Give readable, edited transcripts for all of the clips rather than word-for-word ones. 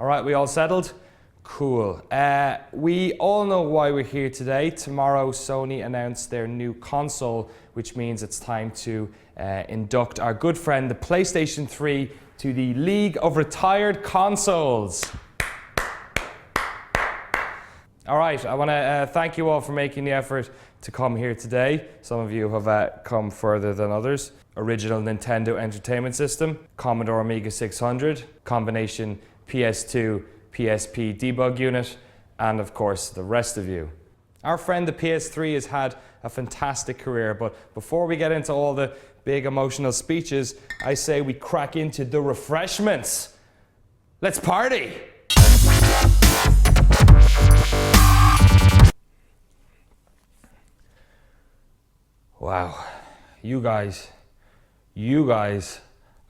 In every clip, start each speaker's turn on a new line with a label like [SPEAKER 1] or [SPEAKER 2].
[SPEAKER 1] All right, we all settled? Cool. We all know why we're here today. Tomorrow, Sony announced their new console, which means it's time to induct our good friend, the PlayStation 3, to the League of Retired Consoles. All right, I want to thank you all for making the effort to come here today. Some of you have come further than others. Original Nintendo Entertainment System, Commodore Amiga 600, combination PS2, PSP debug unit, and of course the rest of you. Our friend the PS3 has had a fantastic career, but before we get into all the big emotional speeches, I say we crack into the refreshments. Let's party! Wow, you guys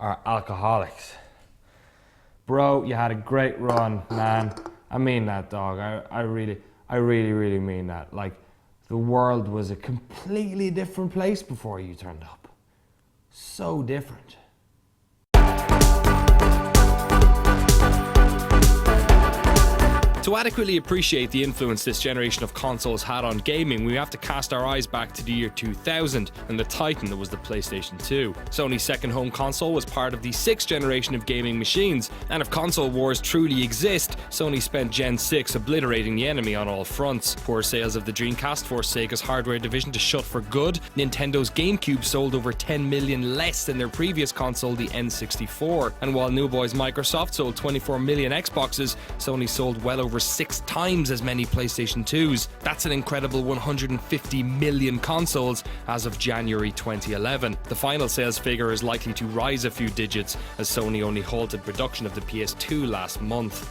[SPEAKER 1] are alcoholics. Bro, you had a great run, man. I mean that, dog. I really mean that. Like, the world was a completely different place before you turned up. So different.
[SPEAKER 2] To adequately appreciate the influence this generation of consoles had on gaming, we have to cast our eyes back to the year 2000 and the titan that was the PlayStation 2. Sony's second home console was part of the 6th generation of gaming machines, and if console wars truly exist, Sony spent Gen 6 obliterating the enemy on all fronts. Poor sales of the Dreamcast forced Sega's hardware division to shut for good. Nintendo's GameCube sold over 10 million less than their previous console, the N64. And while New Boys Microsoft sold 24 million Xboxes, Sony sold well over 6 times as many PlayStation 2s. That's an incredible 150 million consoles as of January 2011. The final sales figure is likely to rise a few digits as Sony only halted production of the PS2 last month.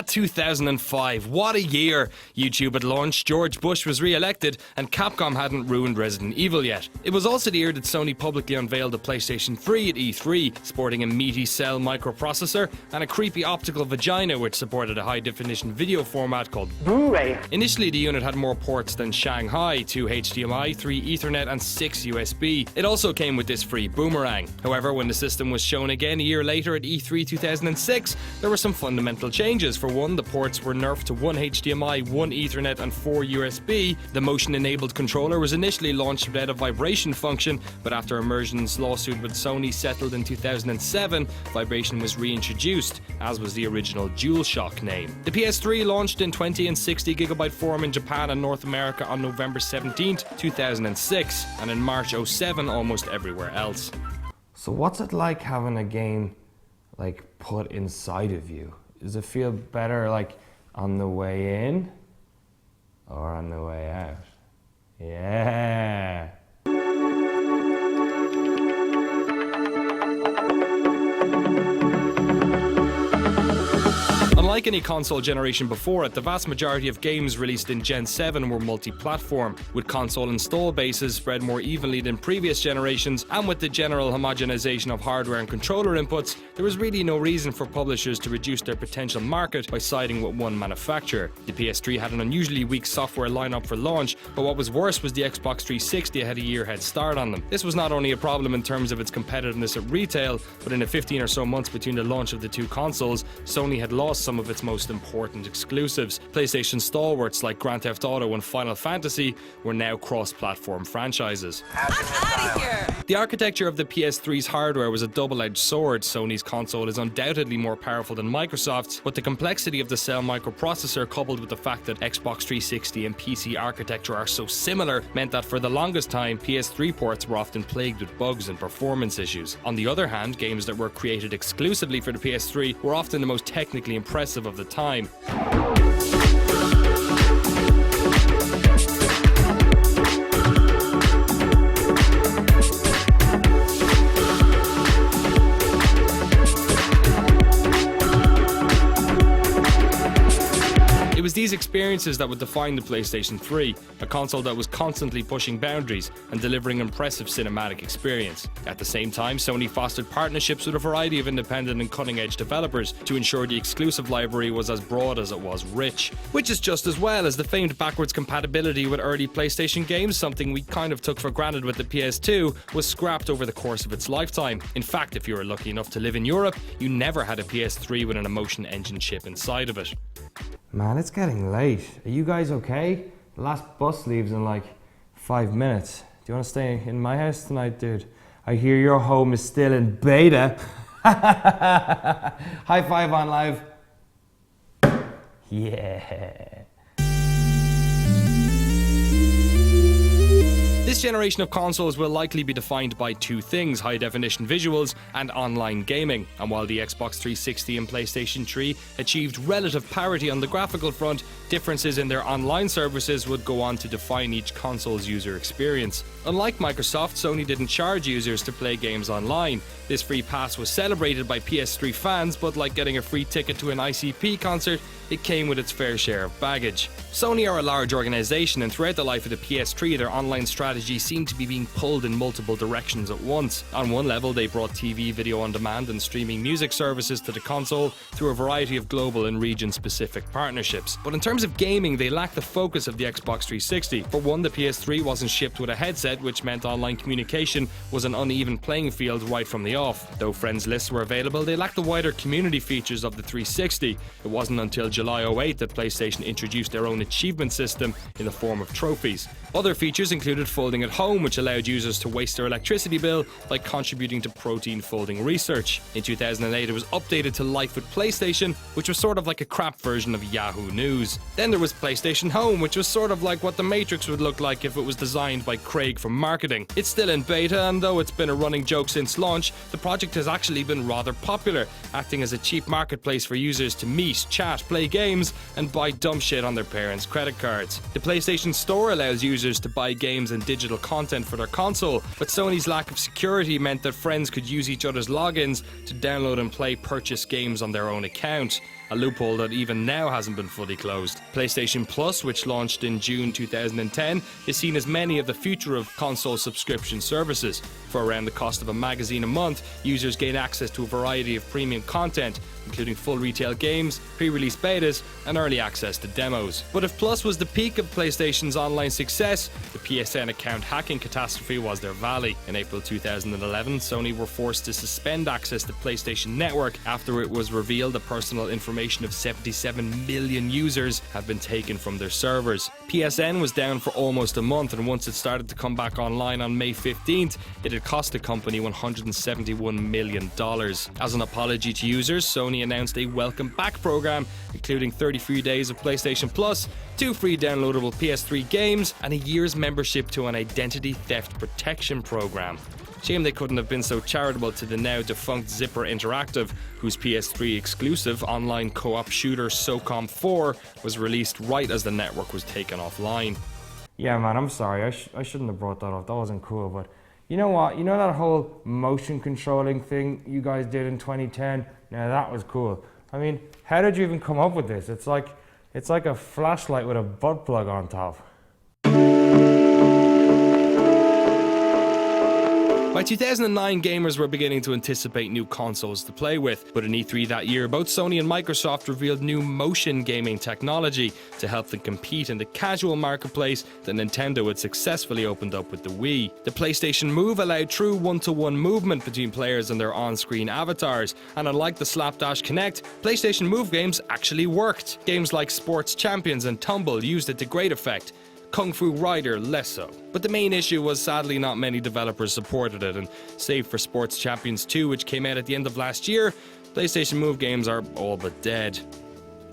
[SPEAKER 2] 2005. What a year! YouTube had launched, George Bush was re-elected, and Capcom hadn't ruined Resident Evil yet. It was also the year that Sony publicly unveiled the PlayStation 3 at E3, sporting a meaty cell microprocessor and a creepy optical vagina which supported a high-definition video format called Blu-ray. Initially, the unit had more ports than Shanghai, 2 HDMI, 3 Ethernet and 6 USB. It also came with this free boomerang. However, when the system was shown again a year later at E3 2006, there were some fundamental changes. For one, the ports were nerfed to 1 HDMI, 1 Ethernet and 4 USB. The motion-enabled controller was initially launched without a vibration function, but after Immersion's lawsuit with Sony settled in 2007, vibration was reintroduced, as was the original DualShock name. The PS3 launched in 20 and 60 gigabyte form in Japan and North America on November 17th, 2006, and in March 07 almost everywhere else.
[SPEAKER 1] So what's it like having a game like put inside of you? Does it feel better like on the way in or on the way out? Yeah.
[SPEAKER 2] Unlike any console generation before it, the vast majority of games released in Gen 7 were multi-platform, with console install bases spread more evenly than previous generations, and with the general homogenization of hardware and controller inputs, there was really no reason for publishers to reduce their potential market by siding with one manufacturer. The PS3 had an unusually weak software lineup for launch, but what was worse was the Xbox 360 had a year head start on them. This was not only a problem in terms of its competitiveness at retail, but in the 15 or so months between the launch of the two consoles, Sony had lost some of its most important exclusives. PlayStation stalwarts like Grand Theft Auto and Final Fantasy were now cross-platform franchises.
[SPEAKER 3] I'm out of here!
[SPEAKER 2] The architecture of the PS3's hardware was a double-edged sword. Sony's console is undoubtedly more powerful than Microsoft's, but the complexity of the cell microprocessor, coupled with the fact that Xbox 360 and PC architecture are so similar, meant that for the longest time, PS3 ports were often plagued with bugs and performance issues. On the other hand, games that were created exclusively for the PS3 were often the most technically impressive of the time. It was these experiences that would define the PlayStation 3, a console that was constantly pushing boundaries and delivering impressive cinematic experience. At the same time, Sony fostered partnerships with a variety of independent and cutting-edge developers to ensure the exclusive library was as broad as it was rich, which is just as well as the famed backwards compatibility with early PlayStation games, something we kind of took for granted with the PS2, was scrapped over the course of its lifetime. In fact, if you were lucky enough to live in Europe, you never had a PS3 with an Emotion Engine chip inside of it.
[SPEAKER 1] Man, it's getting late. Are you guys okay? The last bus leaves in like 5 minutes. Do you want to stay in my house tonight, dude? I hear your home is still in beta. High five on live. Yeah.
[SPEAKER 2] This generation of consoles will likely be defined by two things: high-definition visuals and online gaming. And while the Xbox 360 and PlayStation 3 achieved relative parity on the graphical front, differences in their online services would go on to define each console's user experience. Unlike Microsoft, Sony didn't charge users to play games online. This free pass was celebrated by PS3 fans, but like getting a free ticket to an ICP concert, it came with its fair share of baggage. Sony are a large organisation, and throughout the life of the PS3, their online strategy seemed to be being pulled in multiple directions at once. On one level, they brought TV, video on demand and streaming music services to the console through a variety of global and region-specific partnerships. But in terms of gaming, they lacked the focus of the Xbox 360. For one, the PS3 wasn't shipped with a headset, which meant online communication was an uneven playing field right from the off. Though friends lists were available, they lacked the wider community features of the 360. It wasn't until July 2008 that PlayStation introduced their own achievement system in the form of trophies. Other features included folding at home, which allowed users to waste their electricity bill by contributing to protein folding research. In 2008, it was updated to Life with PlayStation, which was sort of like a crap version of Yahoo News. Then there was PlayStation Home, which was sort of like what the Matrix would look like if it was designed by Craig from marketing. It's still in beta, and though it's been a running joke since launch, the project has actually been rather popular, acting as a cheap marketplace for users to meet, chat, play games, and buy dumb shit on their parents' credit cards. The PlayStation Store allows users to buy games and digital content for their console, but Sony's lack of security meant that friends could use each other's logins to download and play purchased games on their own account, a loophole that even now hasn't been fully closed. PlayStation Plus, which launched in June 2010, is seen as many of the future of console subscription services. For around the cost of a magazine a month, users gain access to a variety of premium content, including full retail games, pre-release betas, and early access to demos. But if Plus was the peak of PlayStation's online success, the PSN account hacking catastrophe was their valley. In April 2011, Sony were forced to suspend access to PlayStation Network after it was revealed the personal information of 77 million users had been taken from their servers. PSN was down for almost a month, and once it started to come back online on May 15th, it had cost the company $171 million. As an apology to users, Sony announced a welcome back program, including 30 free days of PlayStation Plus, 2 free downloadable PS3 games, and a year's membership to an identity theft protection program. Shame they couldn't have been so charitable to the now defunct Zipper Interactive, whose PS3 exclusive online co-op shooter SOCOM 4 was released right as the network was taken offline.
[SPEAKER 1] Yeah, man, I'm sorry. I shouldn't have brought that up. That wasn't cool. But you know what? You know that whole motion controlling thing you guys did in 2010? Now that was cool. I mean, how did you even come up with this? It's like a flashlight with a butt plug on top.
[SPEAKER 2] By 2009, gamers were beginning to anticipate new consoles to play with, but in E3 that year, both Sony and Microsoft revealed new motion gaming technology to help them compete in the casual marketplace that Nintendo had successfully opened up with the Wii. The PlayStation Move allowed true one-to-one movement between players and their on-screen avatars, and unlike the Slapdash Connect, PlayStation Move games actually worked. Games like Sports Champions and Tumble used it to great effect. Kung Fu Rider less so. But the main issue was sadly not many developers supported it, and save for Sports Champions 2, which came out at the end of last year, PlayStation Move games are all but dead.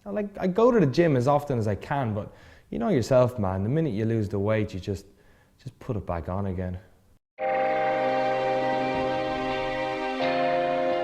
[SPEAKER 1] I go to the gym as often as I can, but you know yourself, man, the minute you lose the weight, you just put it back on again.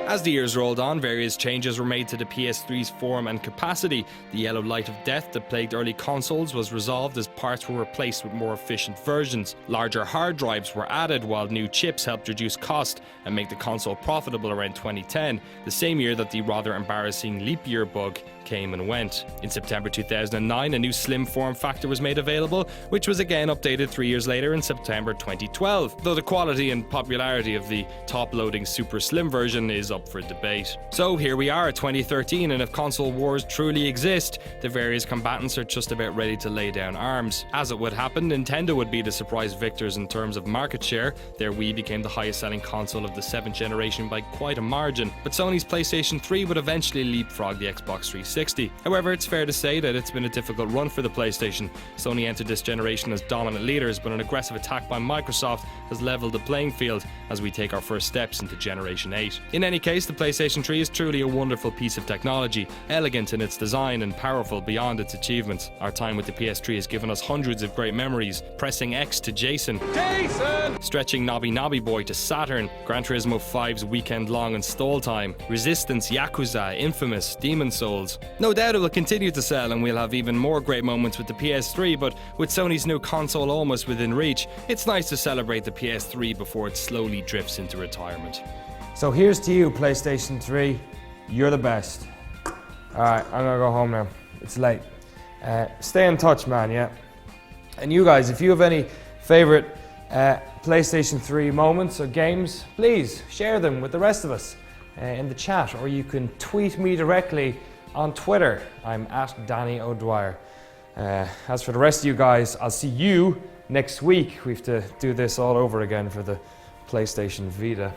[SPEAKER 2] As the years rolled on, various changes were made to the PS3's form and capacity. The yellow light of death that plagued early consoles was resolved as parts were replaced with more efficient versions. Larger hard drives were added, while new chips helped reduce cost and make the console profitable around 2010, the same year that the rather embarrassing leap year bug came and went. In September 2009, a new slim form factor was made available, which was again updated 3 years later in September 2012, though the quality and popularity of the top-loading super slim version is up for debate. So here we are, 2013, and if console wars truly exist, the various combatants are just about ready to lay down arms. As it would happen, Nintendo would be the surprise victors in terms of market share. Their Wii became the highest selling console of the 7th generation by quite a margin, but Sony's PlayStation 3 would eventually leapfrog the Xbox 360. However, it's fair to say that it's been a difficult run for the PlayStation. Sony entered this generation as dominant leaders, but an aggressive attack by Microsoft has leveled the playing field as we take our first steps into Generation 8. In any case, the PlayStation 3 is truly a wonderful piece of technology, elegant in its design and powerful beyond its achievements. Our time with the PS3 has given us hundreds of great memories: pressing X to Jason, stretching Nobby Nobby Boy to Saturn, Gran Turismo 5's weekend-long install time, Resistance, Yakuza, Infamous, Demon Souls. No doubt it will continue to sell and we'll have even more great moments with the PS3, but with Sony's new console almost within reach, it's nice to celebrate the PS3 before it slowly drifts into retirement.
[SPEAKER 1] So here's to you, PlayStation 3. You're the best. Alright, I'm gonna go home now. It's late. Stay in touch, man, yeah? And you guys, if you have any favorite PlayStation 3 moments or games, please share them with the rest of us in the chat, or you can tweet me directly on Twitter. I'm at Danny O'Dwyer. As for the rest of you guys, I'll see you next week. We have to do this all over again for the PlayStation Vita.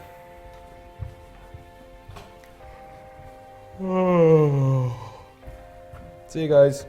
[SPEAKER 1] See you guys.